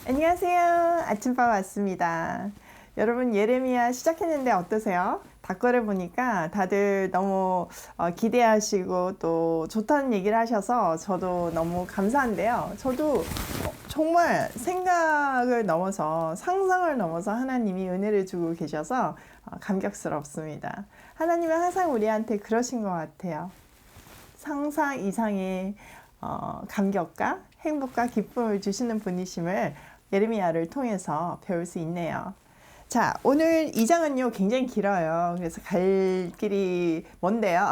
안녕하세요. 아침밥 왔습니다. 여러분 예레미야 시작했는데 어떠세요? 답글을 보니까 다들 너무 기대하시고 또 좋다는 얘기를 하셔서 저도 너무 감사한데요. 저도 정말 생각을 넘어서 상상을 넘어서 하나님이 은혜를 주고 계셔서 감격스럽습니다. 하나님은 항상 우리한테 그러신 것 같아요. 상상 이상의 감격과 행복과 기쁨을 주시는 분이심을 예레미야를 통해서 배울 수 있네요. 자, 오늘 2장은요 굉장히 길어요. 그래서 갈 길이 먼데요.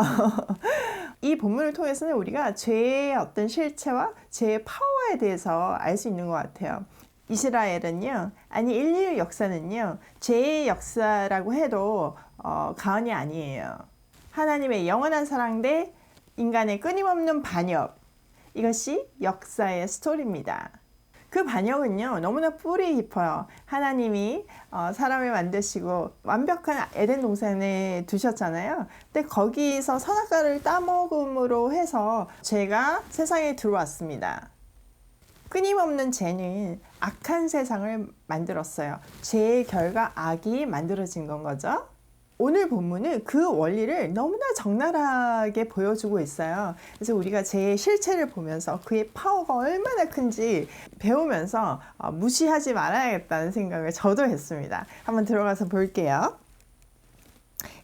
이 본문을 통해서는 우리가 죄의 어떤 실체와 죄의 파워에 대해서 알 수 있는 것 같아요. 이스라엘은요, 아니 인류 역사는요, 죄의 역사라고 해도 과언이 아니에요. 하나님의 영원한 사랑 대 인간의 끊임없는 반역, 이것이 역사의 스토리입니다. 그 반역은요 너무나 뿌리 깊어요. 하나님이 사람을 만드시고 완벽한 에덴 동산에 두셨잖아요. 근데 거기서 선악과를 따먹음으로 해서 죄가 세상에 들어왔습니다. 끊임없는 죄는 악한 세상을 만들었어요. 죄의 결과 악이 만들어진 건 거죠. 오늘 본문은 그 원리를 너무나 적나라하게 보여주고 있어요. 그래서 우리가 제 실체를 보면서 그의 파워가 얼마나 큰지 배우면서 무시하지 말아야겠다는 생각을 저도 했습니다. 한번 들어가서 볼게요.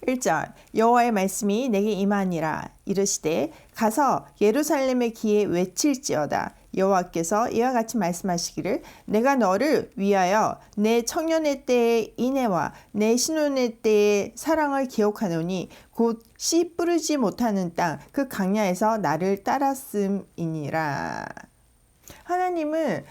1절 여호와의 말씀이 내게 임하니라 이르시되 가서 예루살렘의 귀에 외칠지어다 여호와께서 이와 같이 말씀하시기를 내가 너를 위하여 내 청년의 때의 인애와 내 신혼의 때의 사랑을 기억하노니 곧 씨 뿌리지 못하는 땅 그 강야에서 나를 따랐음이니라. 하나님은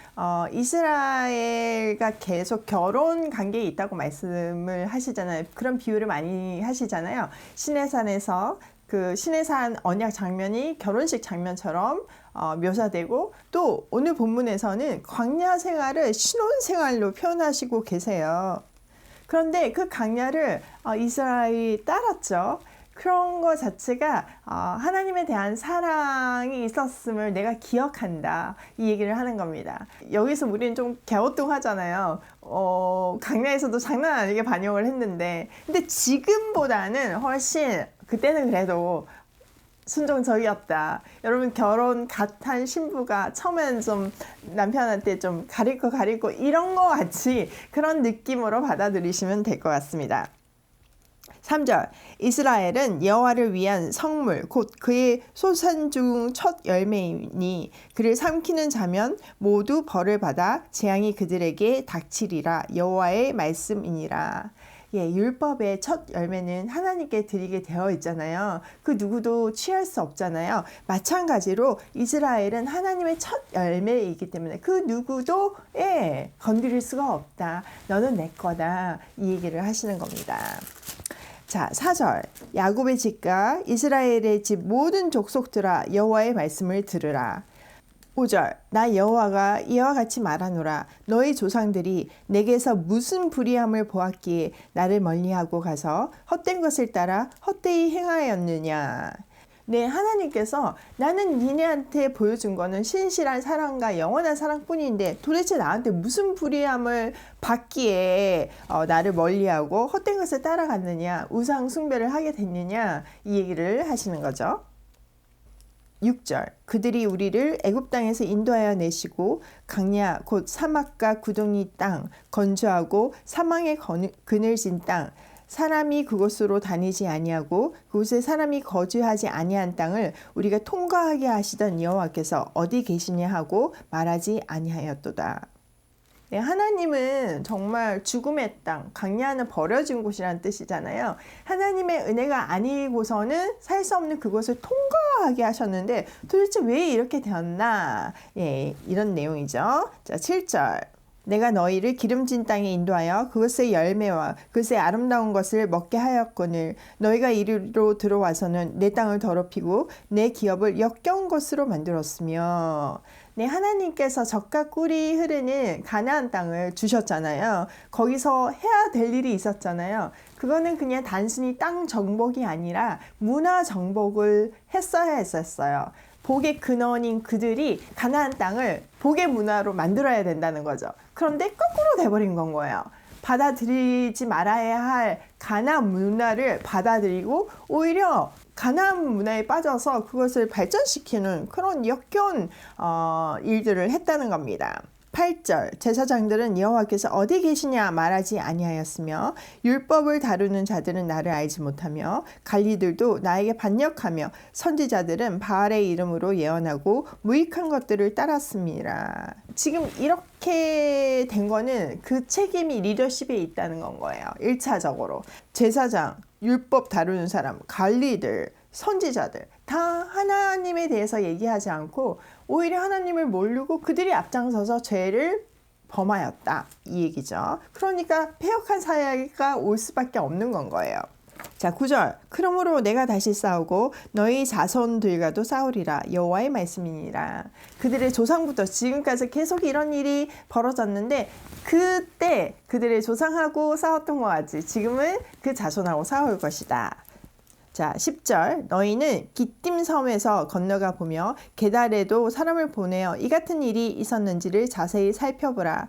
이스라엘과 계속 결혼 관계에 있다고 말씀을 하시잖아요. 그런 비유를 많이 하시잖아요. 시내산에서 그 시내산 언약 장면이 결혼식 장면처럼 묘사되고 또 오늘 본문에서는 광야 생활을 신혼 생활로 표현하시고 계세요. 그런데 그 광야를 이스라엘이 따랐죠. 그런 것 자체가 하나님에 대한 사랑이 있었음을 내가 기억한다 이 얘기를 하는 겁니다. 여기서 우리는 좀 갸우뚱하잖아요. 강야에서도 장난 아니게 반역을 했는데 근데 지금보다는 훨씬 그때는 그래도 순종적이었다. 여러분 결혼 갓한 신부가 처음엔 좀 남편한테 좀 가리고 이런 거 같이 그런 느낌으로 받아들이시면 될 것 같습니다. 3절 이스라엘은 여호와를 위한 성물 곧 그의 소산 중 첫 열매이니 그를 삼키는 자면 모두 벌을 받아 재앙이 그들에게 닥치리라 여호와의 말씀이니라. 예, 율법의 첫 열매는 하나님께 드리게 되어 있잖아요. 그 누구도 취할 수 없잖아요. 마찬가지로 이스라엘은 하나님의 첫 열매이기 때문에 그 누구도 건드릴 수가 없다. 너는 내 거다. 이 얘기를 하시는 겁니다. 자, 4절 야곱의 집과 이스라엘의 집 모든 족속들아 여호와의 말씀을 들으라. 5절 나 여호와가 이와 같이 말하노라 너희 조상들이 내게서 무슨 불의함을 보았기에 나를 멀리하고 가서 헛된 것을 따라 헛되이 행하였느냐. 네, 하나님께서 나는 니네한테 보여준 거는 신실한 사랑과 영원한 사랑뿐인데 도대체 나한테 무슨 불의함을 받기에 나를 멀리하고 헛된 것을 따라갔느냐, 우상 숭배를 하게 됐느냐 이 얘기를 하시는 거죠. 6절 그들이 우리를 애굽 땅에서 인도하여 내시고 강야 곧 사막과 구덩이 땅 건조하고 사망의 그늘진 땅 사람이 그곳으로 다니지 아니하고 그곳에 사람이 거주하지 아니한 땅을 우리가 통과하게 하시던 여호와께서 어디 계시냐 하고 말하지 아니하였도다. 네, 하나님은 정말 죽음의 땅, 광야는 버려진 곳이라는 뜻이잖아요. 하나님의 은혜가 아니고서는 살 수 없는 그곳을 통과하게 하셨는데 도대체 왜 이렇게 되었나? 예, 이런 내용이죠. 자, 7절. 내가 너희를 기름진 땅에 인도하여 그것의 열매와 그것의 아름다운 것을 먹게 하였거늘 너희가 이리로 들어와서는 내 땅을 더럽히고 내 기업을 역겨운 것으로 만들었으며. 네, 하나님께서 젖과 꿀이 흐르는 가나안 땅을 주셨잖아요. 거기서 해야 될 일이 있었잖아요. 그거는 그냥 단순히 땅 정복이 아니라 문화 정복을 했어야 했었어요. 복의 근원인 그들이 가나안 땅을 복의 문화로 만들어야 된다는 거죠. 그런데 거꾸로 돼버린 건 거예요. 받아들이지 말아야 할 가나안 문화를 받아들이고 오히려 가나안 문화에 빠져서 그것을 발전시키는 그런 역겨운 일들을 했다는 겁니다. 8절 제사장들은 여호와께서 어디 계시냐 말하지 아니하였으며 율법을 다루는 자들은 나를 알지 못하며 관리들도 나에게 반역하며 선지자들은 바알의 이름으로 예언하고 무익한 것들을 따랐습니다. 지금 이렇게 된 거는 그 책임이 리더십에 있다는 건 거예요. 1차적으로 제사장, 율법 다루는 사람, 관리들, 선지자들 다 하나님에 대해서 얘기하지 않고 오히려 하나님을 모르고 그들이 앞장서서 죄를 범하였다 이 얘기죠. 그러니까 패역한 사회가 올 수밖에 없는 건 거예요. 자 9절 그러므로 내가 다시 싸우고 너희 자손들과도 싸우리라 여호와의 말씀이니라. 그들의 조상부터 지금까지 계속 이런 일이 벌어졌는데 그때 그들의 조상하고 싸웠던 것 같지 지금은 그 자손하고 싸울 것이다. 자 10절 너희는 기띔 섬에서 건너가 보며 게달에도 사람을 보내어 이 같은 일이 있었는지를 자세히 살펴보라.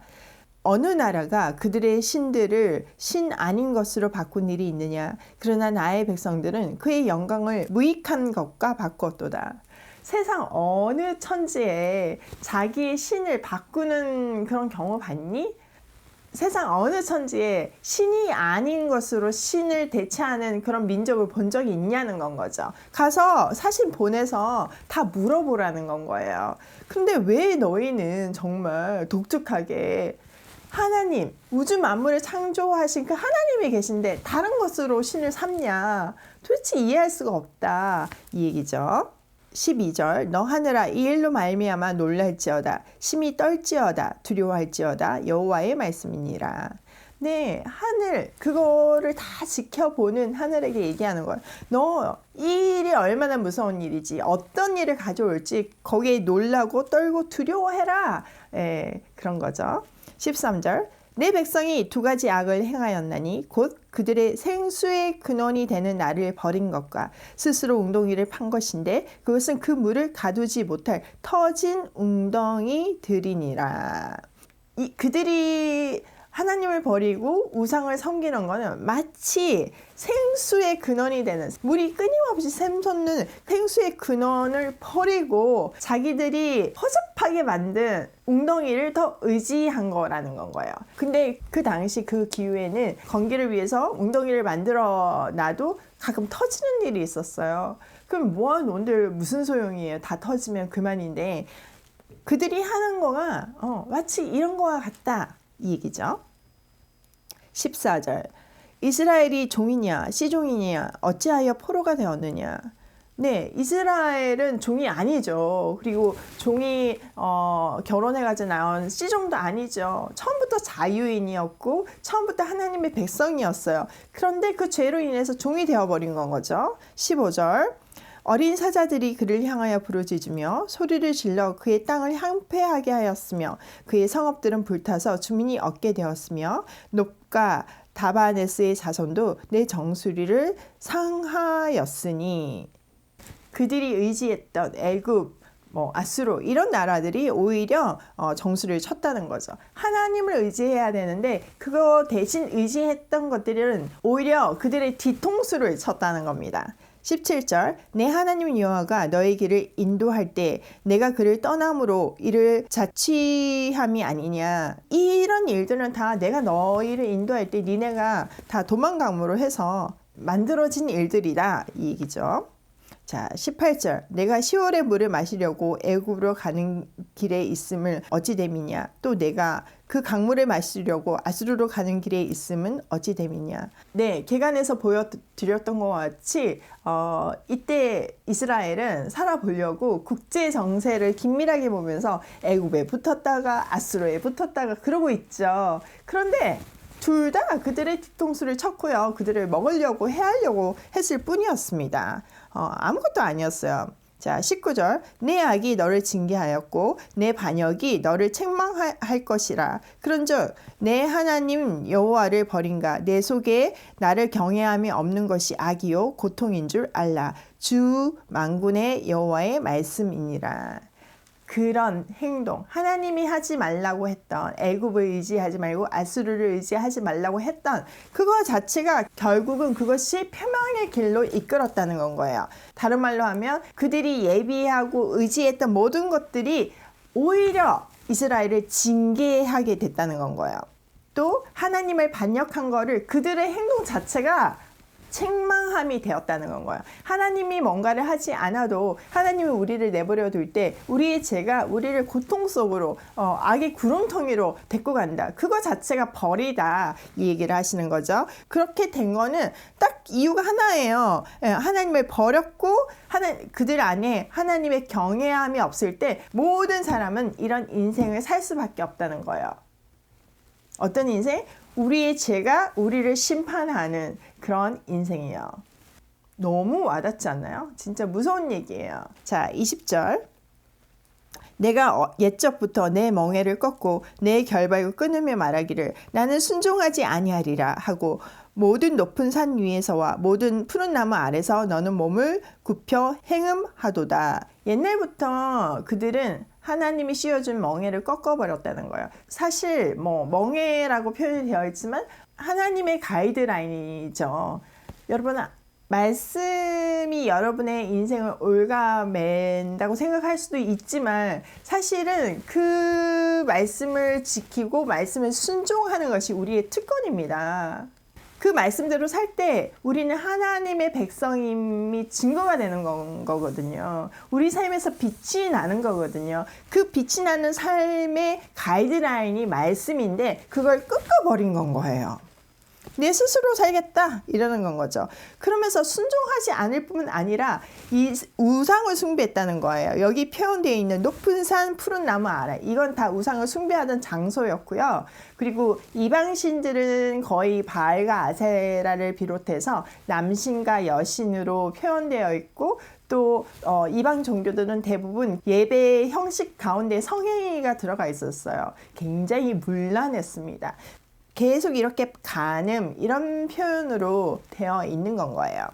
어느 나라가 그들의 신들을 신 아닌 것으로 바꾼 일이 있느냐. 그러나 나의 백성들은 그의 영광을 무익한 것과 바꿨도다. 세상 어느 천지에 자기의 신을 바꾸는 그런 경우 봤니? 세상 어느 천지에 신이 아닌 것으로 신을 대체하는 그런 민족을 본 적이 있냐는 건 거죠. 가서 사신 보내서 다 물어보라는 건 거예요. 근데 왜 너희는 정말 독특하게 하나님, 우주 만물을 창조하신 그 하나님이 계신데 다른 것으로 신을 삼냐? 도대체 이해할 수가 없다. 이 얘기죠. 12절 너 하늘아 이 일로 말미암아 놀랄지어다 심히 떨지어다 두려워할지어다 여호와의 말씀이니라. 네, 하늘 그거를 다 지켜보는 하늘에게 얘기하는 거예요. 너 이 일이 얼마나 무서운 일이지 어떤 일을 가져올지 거기에 놀라고 떨고 두려워해라. 그런 거죠. 13절 내 백성이 두 가지 악을 행하였나니 곧 그들의 생수의 근원이 되는 나를 버린 것과 스스로 웅덩이를 판 것인데 그것은 그 물을 가두지 못할 터진 웅덩이들이니라. 그들이 하나님을 버리고 우상을 섬기는 것은 마치 생수의 근원이 되는 물이 끊임없이 샘솟는 생수의 근원을 버리고 자기들이 허접하게 만든 웅덩이를 더 의지한 거라는 건 거예요. 근데 그 당시 그 기후에는 건기를 위해서 웅덩이를 만들어 놔도 가끔 터지는 일이 있었어요. 그럼 모아놓은들 무슨 소용이에요? 다 터지면 그만인데 그들이 하는 거가 마치 이런 거와 같다 이 얘기죠. 14절 이스라엘이 종이냐 씨종이냐 어찌하여 포로가 되었느냐. 네, 이스라엘은 종이 아니죠. 그리고 종이 결혼해가지고 나온 씨종도 아니죠. 처음부터 자유인이었고 처음부터 하나님의 백성이었어요. 그런데 그 죄로 인해서 종이 되어버린 건 거죠. 15절 어린 사자들이 그를 향하여 부르짖으며 소리를 질러 그의 땅을 황폐하게 하였으며 그의 성읍들은 불타서 주민이 얻게 되었으며 놉과 다바네스의 자손도 내 정수리를 상하였으니. 그들이 의지했던 애굽, 아수르 이런 나라들이 오히려 정수리를 쳤다는 거죠. 하나님을 의지해야 되는데 그거 대신 의지했던 것들은 오히려 그들의 뒤통수를 쳤다는 겁니다. 17절 내 하나님 여호와가 너의 길을 인도할 때 내가 그를 떠남으로 이를 자취함이 아니냐. 이런 일들은 다 내가 너희를 인도할 때 니네가 다 도망감으로 해서 만들어진 일들이다 이 얘기죠. 자 18절 내가 시월의 물을 마시려고 애굽으로 가는 길에 있음을 어찌 됨이냐. 또 내가 그 강물을 마시려고 아수르로 가는 길에 있음은 어찌 됨이냐. 네, 개간에서 보여드렸던 것 같이 이때 이스라엘은 살아보려고 국제 정세를 긴밀하게 보면서 애굽에 붙었다가 아수르에 붙었다가 그러고 있죠. 그런데 둘 다 그들의 뒤통수를 쳤고요. 그들을 먹으려고 해하려고 했을 뿐이었습니다. 아무것도 아니었어요. 자, 19절. 내 악이 너를 징계하였고 내 반역이 너를 책망할 것이라. 그런즉 내 하나님 여호와를 버린가. 내 속에 나를 경외함이 없는 것이 악이요 고통인 줄 알라. 주 만군의 여호와의 말씀이니라. 그런 행동, 하나님이 하지 말라고 했던, 애굽을 의지하지 말고 아수르를 의지하지 말라고 했던 그거 자체가 결국은 그것이 패망의 길로 이끌었다는 건 거예요. 다른 말로 하면 그들이 예비하고 의지했던 모든 것들이 오히려 이스라엘을 징계하게 됐다는 건 거예요. 또 하나님을 반역한 거를 그들의 행동 자체가 책망함이 되었다는 건 거예요. 하나님이 뭔가를 하지 않아도 하나님이 우리를 내버려 둘 때 우리의 죄가 우리를 고통 속으로 악의 구렁텅이로 데리고 간다. 그거 자체가 벌이다. 이 얘기를 하시는 거죠. 그렇게 된 거는 딱 이유가 하나예요. 하나님을 버렸고 그들 안에 하나님의 경외함이 없을 때 모든 사람은 이런 인생을 살 수밖에 없다는 거예요. 어떤 인생? 우리의 죄가 우리를 심판하는 그런 인생이에요. 너무 와닿지 않나요? 진짜 무서운 얘기예요. 자, 20절. 내가 옛적부터 내 멍에를 꺾고 내 결박을 끊으며 말하기를 나는 순종하지 아니하리라 하고 모든 높은 산 위에서와 모든 푸른 나무 아래서 너는 몸을 굽혀 행음하도다. 옛날부터 그들은 하나님이 씌워준 멍에를 꺾어버렸다는 거예요. 사실 멍에라고 표현이 되어 있지만 하나님의 가이드라인이죠. 여러분, 말씀이 여러분의 인생을 올가맨다고 생각할 수도 있지만 사실은 그 말씀을 지키고 말씀을 순종하는 것이 우리의 특권입니다. 그 말씀대로 살 때 우리는 하나님의 백성임이 증거가 되는 거거든요. 우리 삶에서 빛이 나는 거거든요. 그 빛이 나는 삶의 가이드라인이 말씀인데 그걸 꺾어버린 건 거예요. 내 스스로 살겠다 이러는 건 거죠. 그러면서 순종하지 않을 뿐 아니라 이 우상을 숭배했다는 거예요. 여기 표현되어 있는 높은 산 푸른 나무 아래, 이건 다 우상을 숭배하던 장소였고요. 그리고 이방신들은 거의 바알과 아세라를 비롯해서 남신과 여신으로 표현되어 있고 또 이방 종교들은 대부분 예배 형식 가운데 성행위가 들어가 있었어요. 굉장히 문란했습니다. 계속 이렇게 간음 이런 표현으로 되어 있는 건 거예요.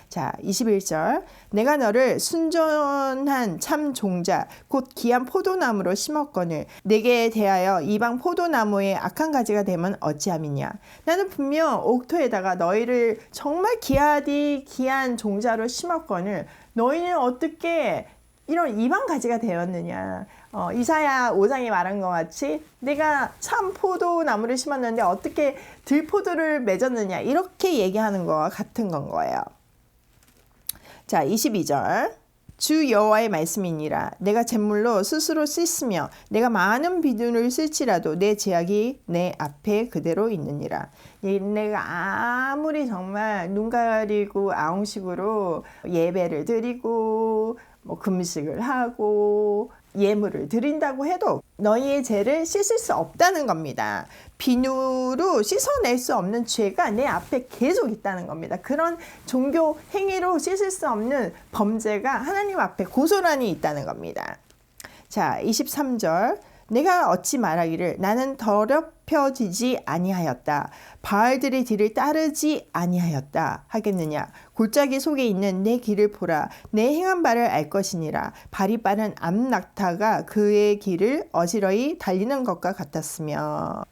자, 21절. 내가 너를 순전한 참 종자 곧 귀한 포도나무로 심었거늘 내게 대하여 이방 포도나무의 악한 가지가 되면 어찌함이냐. 나는 분명 옥토에다가 너희를 정말 귀하디 귀한 종자로 심었거늘 너희는 어떻게 이런 이방 가지가 되었느냐. 이사야 5장에 말한 것 같이 내가 참 포도나무를 심었는데 어떻게 들포도를 맺었느냐 이렇게 얘기하는 거와 같은 건 거예요. 자, 22절. 주 여호와의 말씀이니라. 내가 잿물로 스스로 씻으며 내가 많은 비누를 쓸지라도 내 제약이 내 앞에 그대로 있느니라. 내가 아무리 정말 눈 가리고 아웅식으로 예배를 드리고 금식을 하고 예물을 드린다고 해도 너희의 죄를 씻을 수 없다는 겁니다. 비누로 씻어낼 수 없는 죄가 내 앞에 계속 있다는 겁니다. 그런 종교 행위로 씻을 수 없는 범죄가 하나님 앞에 고스란히 있다는 겁니다. 자, 23절. 내가 어찌 말하기를 나는 더럽혀지지 아니하였다. 바알들의 뒤를 따르지 아니하였다 하겠느냐. 골짜기 속에 있는 내 길을 보라. 내 행한 바를 알 것이니라. 발이 빠른 암낙타가 그의 길을 어지러이 달리는 것과 같았으며.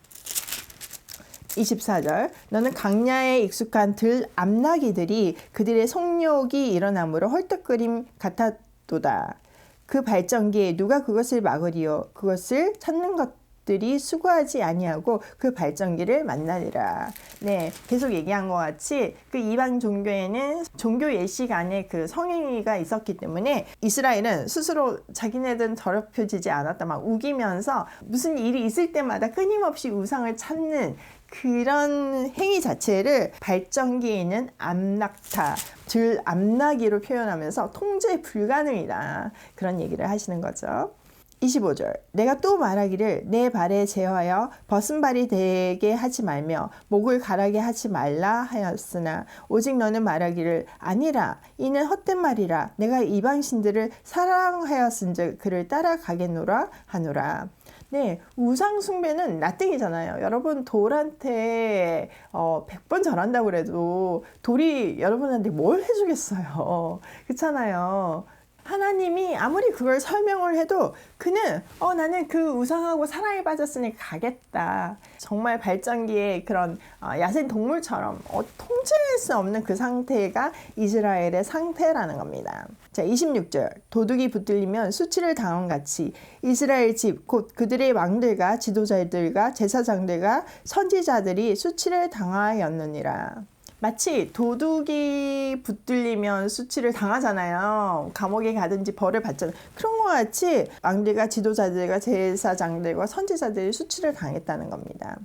24절. 너는 강야에 익숙한 들 암나기들이 그들의 속욕이 일어나므로 헐떡거림 같았도다. 그 발전기에 누가 그것을 막으리요. 그것을 찾는 것들이 수고하지 아니하고 그 발전기를 만나리라. 네, 계속 얘기한 것 같이 그 이방 종교에는 종교 예식 안에 그 성행위가 있었기 때문에 이스라엘은 스스로 자기네들은 더럽혀지지 않았다 막 우기면서 무슨 일이 있을 때마다 끊임없이 우상을 찾는 그런 행위 자체를 발전기에 있는 암낙타, 들 암나기로 표현하면서 통제 불가능이다. 그런 얘기를 하시는 거죠. 25절 내가 또 말하기를 내 발에 제어하여 벗은 발이 되게 하지 말며 목을 가라게 하지 말라 하였으나 오직 너는 말하기를 아니라 이는 헛된 말이라 내가 이방신들을 사랑하였은즉 그를 따라가겠노라 하노라. 네, 우상 숭배는 나땡이잖아요. 여러분 돌한테 100번 절한다고 그래도 돌이 여러분한테 뭘 해주겠어요. 그렇잖아요. 하나님이 아무리 그걸 설명을 해도 그는 나는 그 우상하고 사랑에 빠졌으니 가겠다. 정말 발전기의 그런 야생 동물처럼 통제할 수 없는 그 상태가 이스라엘의 상태라는 겁니다. 자, 26절 도둑이 붙들리면 수치를 당한 같이 이스라엘 집 곧 그들의 왕들과 지도자들과 제사장들과 선지자들이 수치를 당하였느니라. 마치 도둑이 붙들리면 수치를 당하잖아요. 감옥에 가든지 벌을 받잖아요. 그런 것 같이 왕들과 지도자들과 제사장들과 선지자들이 수치를 당했다는 겁니다.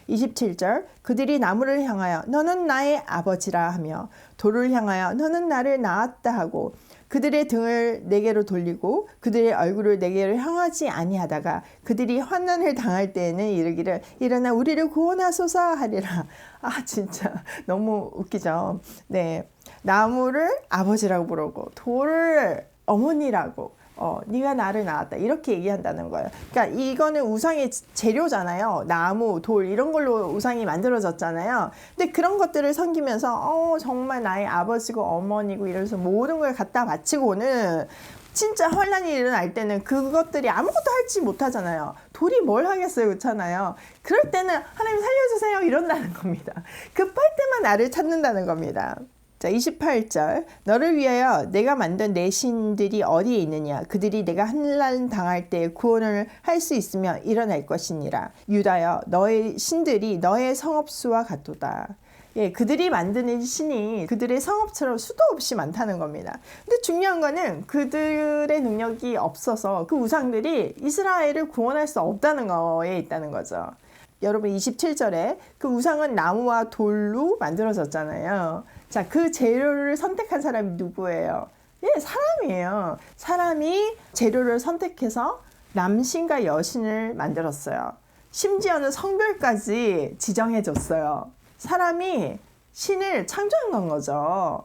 27절 그들이 나무를 향하여 너는 나의 아버지라 하며 돌을 향하여 너는 나를 낳았다 하고 그들의 등을 내게로 돌리고 그들의 얼굴을 내게로 향하지 아니하다가 그들이 환난을 당할 때에는 이르기를 일어나 우리를 구원하소서 하리라. 아 진짜 너무 웃기죠. 네, 나무를 아버지라고 부르고 돌을 어머니라고 네가 나를 낳았다 이렇게 얘기한다는 거예요. 그러니까 이거는 우상의 재료잖아요. 나무, 돌 이런 걸로 우상이 만들어졌잖아요. 근데 그런 것들을 섬기면서 정말 나의 아버지고 어머니고 이러면서 모든 걸 갖다 바치고는 진짜 환란이 일어날 때는 그것들이 아무것도 하지 못하잖아요. 돌이 뭘 하겠어요, 그렇잖아요. 그럴 때는 하나님 살려주세요 이런다는 겁니다. 급할 때만 나를 찾는다는 겁니다. 자, 28절 너를 위하여 내가 만든 내 신들이 어디에 있느냐 그들이 내가 환난 당할 때 구원을 할 수 있으며 일어날 것이니라. 유다여 너의 신들이 너의 성읍수와 같도다. 예, 그들이 만드는 신이 그들의 성읍처럼 수도 없이 많다는 겁니다. 근데 중요한 거는 그들의 능력이 없어서 그 우상들이 이스라엘을 구원할 수 없다는 거에 있다는 거죠. 여러분 27절에 그 우상은 나무와 돌로 만들어졌잖아요. 자, 그 재료를 선택한 사람이 누구예요? 예, 사람이에요. 사람이 재료를 선택해서 남신과 여신을 만들었어요. 심지어는 성별까지 지정해줬어요. 사람이 신을 창조한 건 거죠.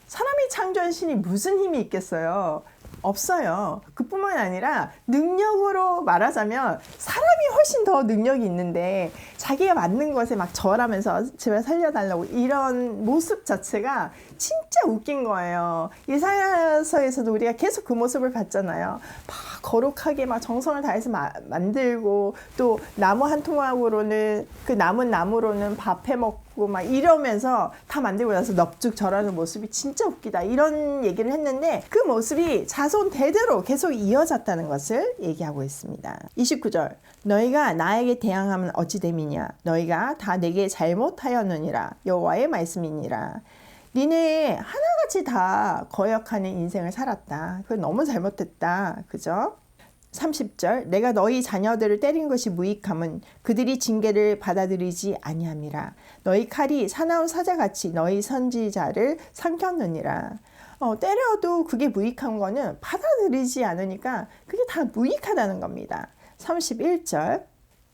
사람이 창조한 신이 무슨 힘이 있겠어요? 없어요. 그뿐만 아니라 능력으로 말하자면 사람이 훨씬 더 능력이 있는데 자기가 맞는 것에 막 절하면서 제발 살려달라고 이런 모습 자체가 진짜 웃긴 거예요. 이사야서에서도 우리가 계속 그 모습을 봤잖아요. 막 거룩하게 막 정성을 다해서 만들고 또 나무 한 토막으로는 그 남은 나무로는 밥 해먹고 막 이러면서 다 만들고 나서 넙죽 절하는 모습이 진짜 웃기다 이런 얘기를 했는데 그 모습이 자손 대대로 계속 이어졌다는 것을 얘기하고 있습니다. 29절 너희가 나에게 대항하면 어찌 됨이냐 너희가 다 내게 잘못하였느니라 여호와의 말씀이니라. 니네 하나같이 다 거역하는 인생을 살았다. 그건 너무 잘못됐다. 그죠? 30절 내가 너희 자녀들을 때린 것이 무익함은 그들이 징계를 받아들이지 아니함이라. 너희 칼이 사나운 사자같이 너희 선지자를 삼켰느니라. 때려도 그게 무익한 거는 받아들이지 않으니까 그게 다 무익하다는 겁니다. 31절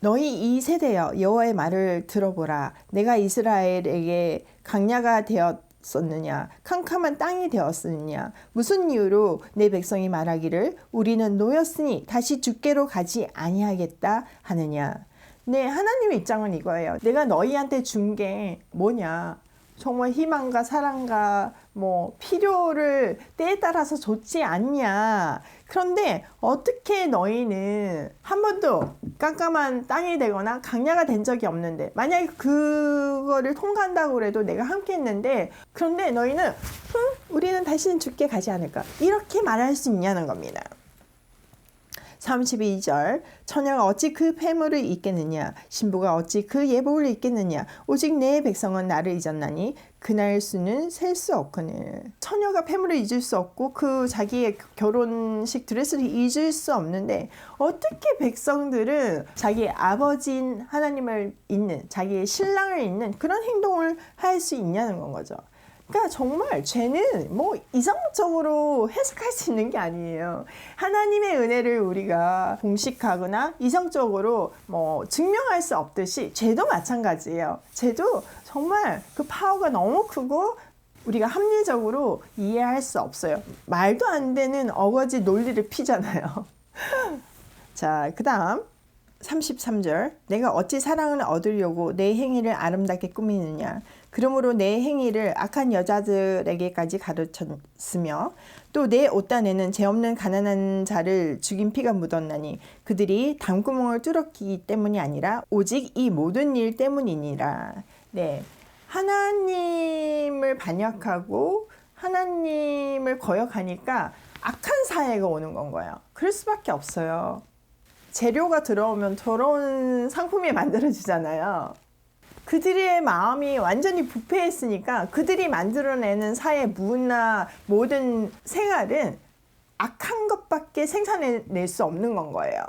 너희 이 세대여 여호와의 말을 들어보라. 내가 이스라엘에게 강야가 되었느냐 캄캄한 땅이 되었느냐 무슨 이유로 내 백성이 말하기를 우리는 노였으니 다시 주께로 가지 아니하겠다 하느냐. 네, 하나님의 입장은 이거예요. 내가 너희한테 준 게 뭐냐 정말 희망과 사랑과 필요를 때에 따라서 줬지 않냐. 그런데 어떻게 너희는 한 번도 깜깜한 땅이 되거나 강야가 된 적이 없는데 만약에 그거를 통과한다고 해도 내가 함께 했는데 그런데 너희는 우리는 다시는 죽게 가지 않을까 이렇게 말할 수 있냐는 겁니다. 32절 처녀가 어찌 그 폐물을 잊겠느냐 신부가 어찌 그 예복을 잊겠느냐 오직 내 백성은 나를 잊었나니 그날 수는 셀 수 없거늘. 처녀가 폐물을 잊을 수 없고 그 자기의 결혼식 드레스를 잊을 수 없는데 어떻게 백성들은 자기의 아버지인 하나님을 잊는 자기의 신랑을 잊는 그런 행동을 할 수 있냐는 건 거죠. 그러니까 정말 죄는 뭐 이성적으로 해석할 수 있는 게 아니에요. 하나님의 은혜를 우리가 공식하거나 이성적으로 뭐 증명할 수 없듯이 죄도 마찬가지예요. 죄도 정말 그 파워가 너무 크고 우리가 합리적으로 이해할 수 없어요. 말도 안 되는 어거지 논리를 피잖아요. 자, 그 다음 33절. 내가 어찌 사랑을 얻으려고 내 행위를 아름답게 꾸미느냐. 그러므로 내 행위를 악한 여자들에게까지 가르쳤으며 또 내 옷단에는 죄 없는 가난한 자를 죽인 피가 묻었나니 그들이 담구멍을 뚫었기 때문이 아니라 오직 이 모든 일 때문이니라. 네, 하나님을 반역하고 하나님을 거역하니까 악한 사회가 오는 건 거예요. 그럴 수밖에 없어요. 재료가 들어오면 더러운 상품이 만들어지잖아요. 그들의 마음이 완전히 부패했으니까 그들이 만들어내는 사회 문화 모든 생활은 악한 것밖에 생산해낼 수 없는 건 거예요.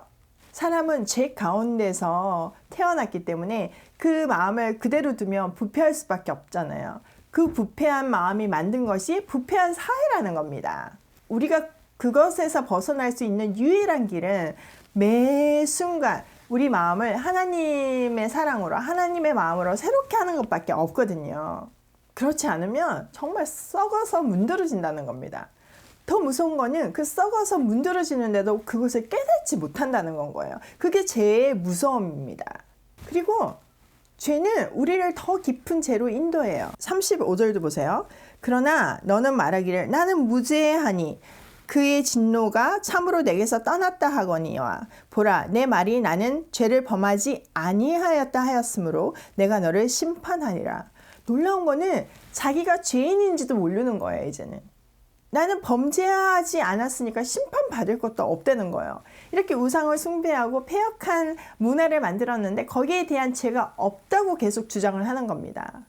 사람은 죄 가운데서 태어났기 때문에 그 마음을 그대로 두면 부패할 수밖에 없잖아요. 그 부패한 마음이 만든 것이 부패한 사회라는 겁니다. 우리가 그것에서 벗어날 수 있는 유일한 길은 매 순간 우리 마음을 하나님의 사랑으로 하나님의 마음으로 새롭게 하는 것밖에 없거든요. 그렇지 않으면 정말 썩어서 문드러진다는 겁니다. 더 무서운 거는 그 썩어서 문드러지는데도 그것을 깨닫지 못한다는 건 거예요. 그게 죄의 무서움입니다. 그리고 죄는 우리를 더 깊은 죄로 인도해요. 35절도 보세요. 그러나 너는 말하기를 나는 무죄하니 그의 진노가 참으로 내게서 떠났다 하거니와 보라 내 말이 나는 죄를 범하지 아니하였다 하였으므로 내가 너를 심판하리라. 놀라운 거는 자기가 죄인인지도 모르는 거예요. 이제는 나는 범죄하지 않았으니까 심판받을 것도 없다는 거예요. 이렇게 우상을 숭배하고 패역한 문화를 만들었는데 거기에 대한 죄가 없다고 계속 주장을 하는 겁니다.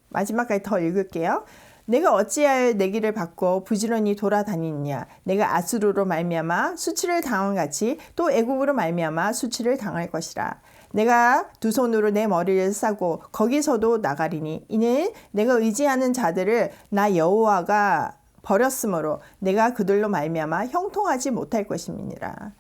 마지막까지 더 읽을게요. 내가 어찌하여 내기를 받고 부지런히 돌아다니느냐. 내가 아수르로 말미암아 수치를 당한 같이 또 애국으로 말미암아 수치를 당할 것이라. 내가 두 손으로 내 머리를 싸고 거기서도 나가리니 이는 내가 의지하는 자들을 나 여호와가 버렸으므로 내가 그들로 말미암아 형통하지 못할 것임이니라.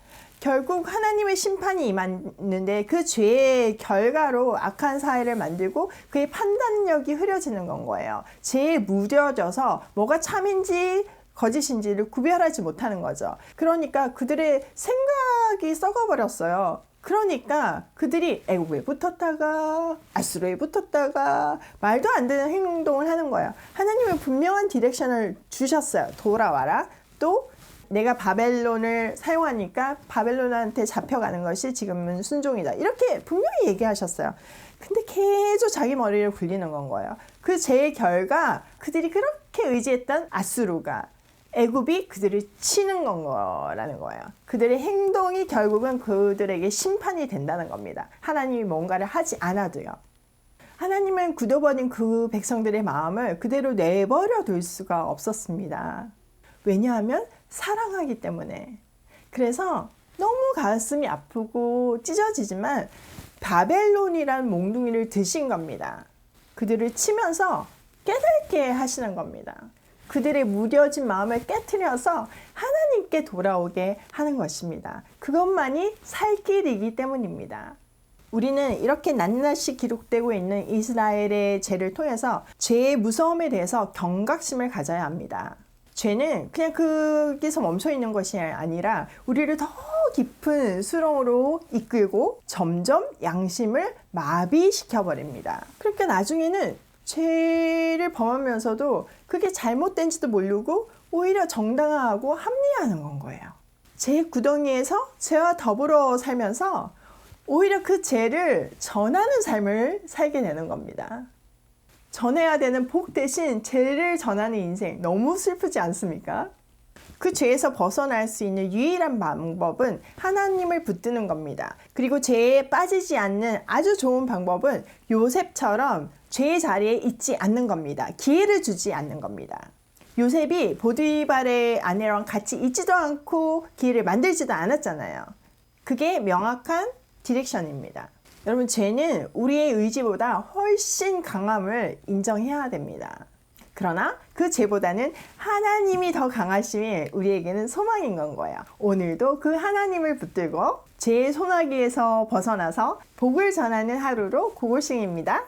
결국 하나님의 심판이 임하는데 그 죄의 결과로 악한 사회를 만들고 그의 판단력이 흐려지는 건 거예요. 죄에 무뎌져서 뭐가 참인지 거짓인지를 구별하지 못하는 거죠. 그러니까 그들의 생각이 썩어버렸어요. 그러니까 그들이 애국에 붙었다가 아수르에 붙었다가 말도 안 되는 행동을 하는 거예요. 하나님은 분명한 디렉션을 주셨어요. 돌아와라. 또 내가 바벨론을 사용하니까 바벨론한테 잡혀가는 것이 지금은 순종이다. 이렇게 분명히 얘기하셨어요. 근데 계속 자기 머리를 굴리는 건 거예요. 그 죄의 결과 그들이 그렇게 의지했던 아수르가 애굽이 그들을 치는 거라는 거예요. 그들의 행동이 결국은 그들에게 심판이 된다는 겁니다. 하나님이 뭔가를 하지 않아도요. 하나님은 굳어버린 그 백성들의 마음을 그대로 내버려 둘 수가 없었습니다. 왜냐하면 사랑하기 때문에. 그래서 너무 가슴이 아프고 찢어지지만 바벨론이란 몽둥이를 드신 겁니다. 그들을 치면서 깨닫게 하시는 겁니다. 그들의 무뎌진 마음을 깨트려서 하나님께 돌아오게 하는 것입니다. 그것만이 살 길이기 때문입니다. 우리는 이렇게 낱낱이 기록되고 있는 이스라엘의 죄를 통해서 죄의 무서움에 대해서 경각심을 가져야 합니다. 죄는 그냥 거기서 멈춰 있는 것이 아니라 우리를 더 깊은 수렁으로 이끌고 점점 양심을 마비시켜 버립니다. 그러니까 나중에는 죄를 범하면서도 그게 잘못된지도 모르고 오히려 정당화하고 합리화하는 건 거예요. 죄 구덩이에서 죄와 더불어 살면서 오히려 그 죄를 전하는 삶을 살게 되는 겁니다. 전해야 되는 복 대신 죄를 전하는 인생, 너무 슬프지 않습니까? 그 죄에서 벗어날 수 있는 유일한 방법은 하나님을 붙드는 겁니다. 그리고 죄에 빠지지 않는 아주 좋은 방법은 요셉처럼 죄의 자리에 있지 않는 겁니다. 기회를 주지 않는 겁니다. 요셉이 보디발의 아내랑 같이 있지도 않고 기회를 만들지도 않았잖아요. 그게 명확한 디렉션입니다. 여러분, 죄는 우리의 의지보다 훨씬 강함을 인정해야 됩니다. 그러나 그 죄보다는 하나님이 더 강하심이 우리에게는 소망인 건 거예요. 오늘도 그 하나님을 붙들고 죄의 소나기에서 벗어나서 복을 전하는 하루로 고고싱입니다.